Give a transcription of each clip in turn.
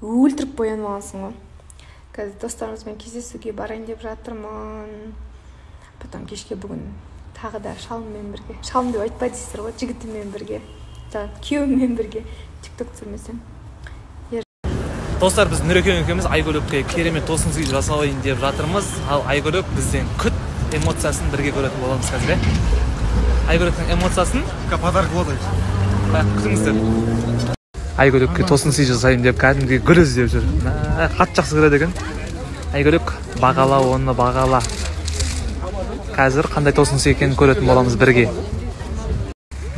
өлтіріп боянып алғансың ғой. Қазір достарымызбен кездесуге барайын деп жатырмын. Потом кешке бүгін тағы да шалыммен бірге, шалым деп айтпа дейсіздер ғой, жігітіммен бірге, күйеуіммен бірге тикток түсірмесем. Достар, біз Нұрекең екеуміз Айгүлікке керемет тосын сый жасалайын деп жатырмыз. Ал Айгүлік бізден күт эмоциясын бірге көретін боламыз қазір. Айгүліктің эмоциясын подарок болады. Күтіңіздер. Айгүлікке тосын сый жасайын деп кәдімгі гүл іздеп жүр. Қатты жақсы көреді екен. Айгүлік, бағала оны, бағала. Қазір қандай тосын сый екенін көретін боламыз бірге.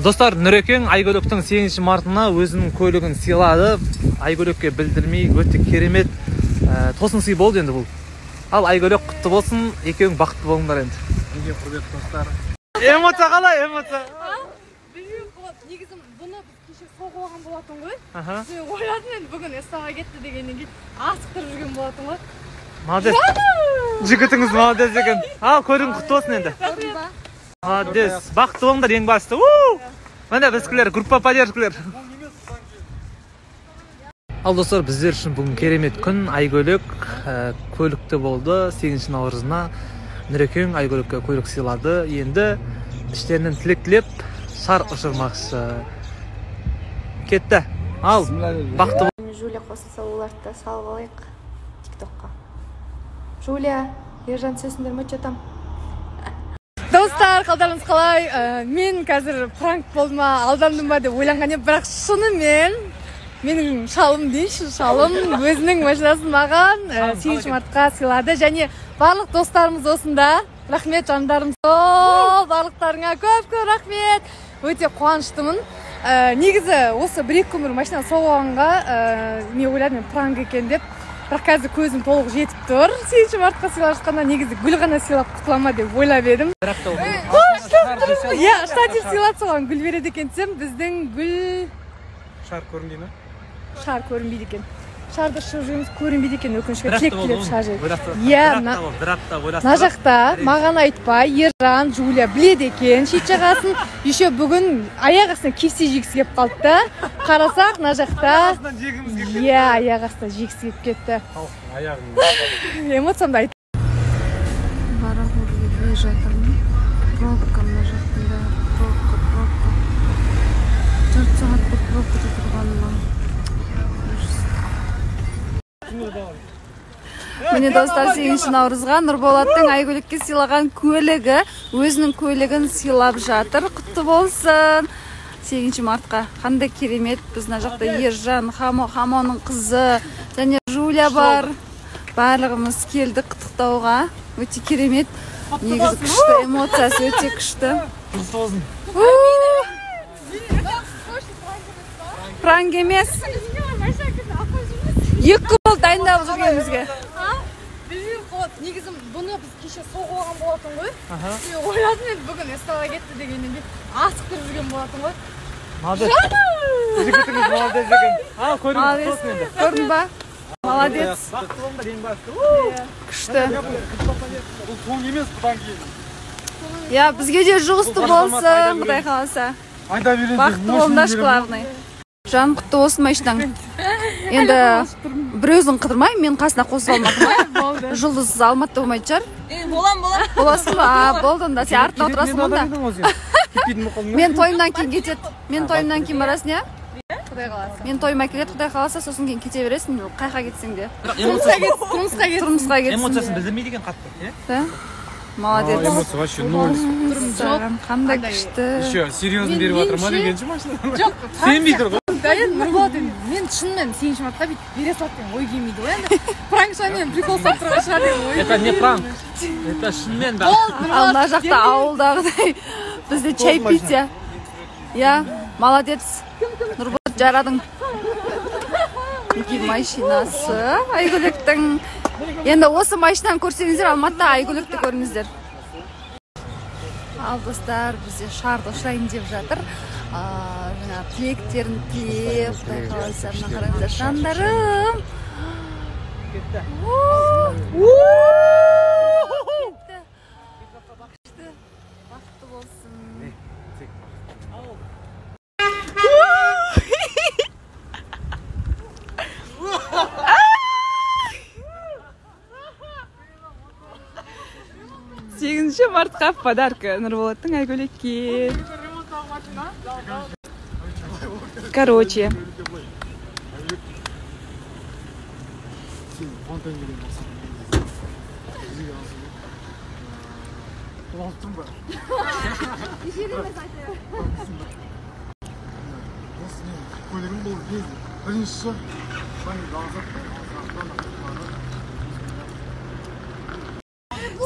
Достар, Нұрекең Айгүліктің 8 мартына өзінің көлігін сыйлады. Айгүлікке білдірмей өте керемет тосын сый болды енді бұл. Ал Айгүлік құтты болсын, екеуің бақытты болыңдар енді. Неге құрметті достар. Эмоция қалай, эмоция? Негізім бұны кеше соғып алған болатын ғой. Мен ойладым енді бүгін эстаға кетті дегеннен кейін асықтырып жүрген болатын ғой. Молодец. Жігітіңіз молодец екен. Ал көрің құтты болсын енді. Молодец. Бақытты болыңдар ең басты. Міне біздікілер, группа поддержкілер. Ал достар, біздер үшін бүгін керемет күн. Айгүлік көлікті болды. 8 наурызына Нұрекең Айгүлікке көлік сыйлады. Енді іштерінен тілек тілеп шар ұшырмақшы. Кетті. Ал, бақытты бол. Жулия қосылса, оларды да салып алайық тиктокқа. Жулия, ержан сөзсіңдер ме, что там? Достар, қалдарыңыз қалай? Мен қазір пранк болды ма, алдандым ба деп ойланған ем, бірақ шынымен менің шалым дейінші, шалым өзінің машинасын маған 8 мартқа сыйлады. Және барлық достарымыз осында. Рахмет жандарым. Барлықтарыңа көп рахмет. Өте қуаныштымын. Негізі осы 1-2 күн машина соғуғанға мен ойладым, пранк екен деп. Бірақ қазір көзім толық жетіп тұр. 8 мартқа сыйлап жатқанда негізі гүл ғана сыйлап құтылама деп ойлап едім. Иә, штатив сыйлап соған гүл береді екен десем, біздің гүл Шар көрінбей ме? Шар көрінбейді екен. Шарды шығып жүрміз, көрінбейді екен, өкінішке тілеп шар жеді. Иә, мына жақта маған айтпай, Ержан, Жулия біледі екен, шет жағасын. Еще бүгін аяқ астынан кепсе жегісі кеп қалды. Қарасақ, мына жақта иә, аяқ астынан жегісі кеп кетті. Эмоциямды айт. Барахурге келе жатырмын. Пробка мына жақтында, пробка. 4 сағат бір пробкада тұрғаныма. Міне достар, 8 наурызға Нұрболаттың Айгүлікке сыйлаған көлігі, өзінің көлігін сыйлап жатыр. Құтты болсын. 8 мартқа қандай керемет. Біздің жақта Ержан, Хамоның қызы және Жулия бар. Барлығымыз келді құттықтауға. Өте керемет. Негізі күшті, эмоциясы өте күшті. Пранк емес. 2 күн болды дайындалып жүргенімізге. Негізім бұны біз кеше соғып алған болатын ғой. Мен ойладым енді бүгін эстаға кетті дегеннен кейін асықтырып жүрген болатын ғой. Молодец. Жігітіңіз молодец екен. Ал, көрің құтты енді. Көрдің ба? Молодец. Бақытты болыңдар ең басты. Күшті. Бұл соң емес, бұдан кейін. Иә, бізге де жұғысты болсын, Құдай қаласа. Бақытты болыңдар, главный. Жаным құтты болсын машинаң. Енді біреуізін қыдырмай, мен қасына қосып алмақпын. Жұлдыз Алматыда болмайды шығар. Болам. Боласың ба? Болды онда. Сен артына отырасың онда. Мен тойымнан кейін кетеді. Мен тойымнан кейін барасың, иә? Құдай қаласа. Мен тойыма келеді, Құдай қаласа, сосын кейін кете бересің, қайқа кетсең де. Тұрмысқа кетсің. Эмоциясын білдірмейді екен қатты, иә? Молодец. Эмоция вообще ноль. Қандай күшті. Еще серьезно беріп жатыр ма дегенші машина? Жоқ. Сенбей тұр ғой. Нұрболат енді мен шынымен 8 мартқа бере салып деген ой келмейді ғой енді. Пранкшамен прикол салып тұрған шығар деген ой. Это не пранк. Это шынымен да. Ал мына жақта ауылдағыдай бізде чай пить. Иә, молодец. Нұрболат жарадың. Неге машинасы Айгүліктің. Енді осы машинаны көрсеңіздер, Алматыда Айгүлікті көріңіздер. Ал достар, бізде шарды ұшырайын деп жатыр. Жаңа тілектерін тілеп, Құдай қаласа, мына қараңыздар жандарым. Кетті. Бақытты болсын. мартқа подарка Нұрболаттың Айгөлекке. Короче.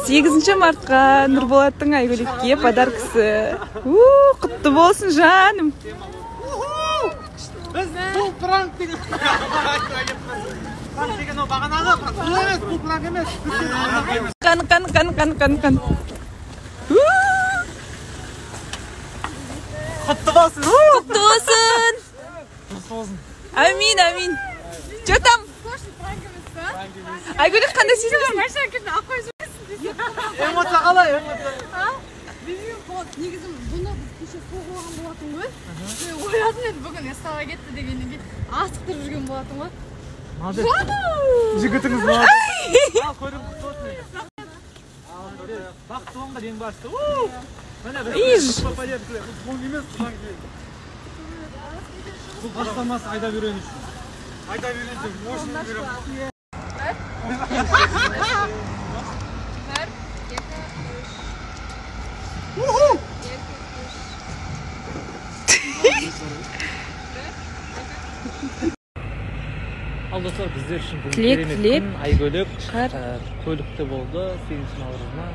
Сегізінші мартқа Нұрболаттың Айгөлекке подаркасы. Құтты болсын жаным. Біз бұл пранк деген. Пранк деген ол бағанағы пранк. Емес, бұл пранк емес. Қан. Құтты болсын. Құтты болсын. Амин. Че там? Айгөлек қандай сезімдесің? Эмоция қалай? негізі бұны біз кеше соғылған болатын ғой. Ойладым енді бүгін эстаға кетті дегеннен кейін асықтырып жүрген болатын ғой. Жігітіңіз болады. Ал қойдың құтты болсын. Бақытты болыңдар ең басты. Бұл емес, бұдан кейін. Бұл бастамасы айда берен үшін. Айда берен үшін, мошын берем. Ал достар, біздер үшін бүгін керемет күн. Айгөлек көлікті болды. 8 наурызына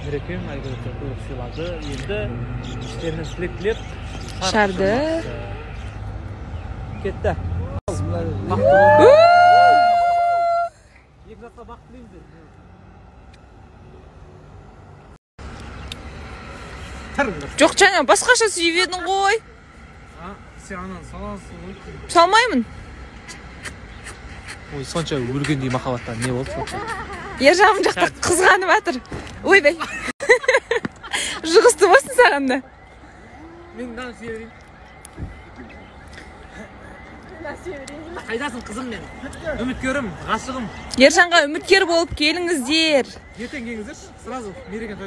мерекем Айгөлекке көлік сыйлады. Енді іштерінен тілек тілеп Шарды. кетті. Екі затқа бақыт тілейміз. Жоқ, жаңа басқаша сүйіп едің ғой. Сен ананы саласың ғой. Салмаймын. Ой, сонша өлгендей махаббаттан не болды? Ержан жақта қызғанып жатыр. Ойбай. Жұғысты болсын саған да. Мен мынаны сүйе берейін. Қайдасың қызым мен? Үміткерім, ғашығым. Ержанға үміткер болып келіңіздер. Ертең келіңіздер, сразу мереке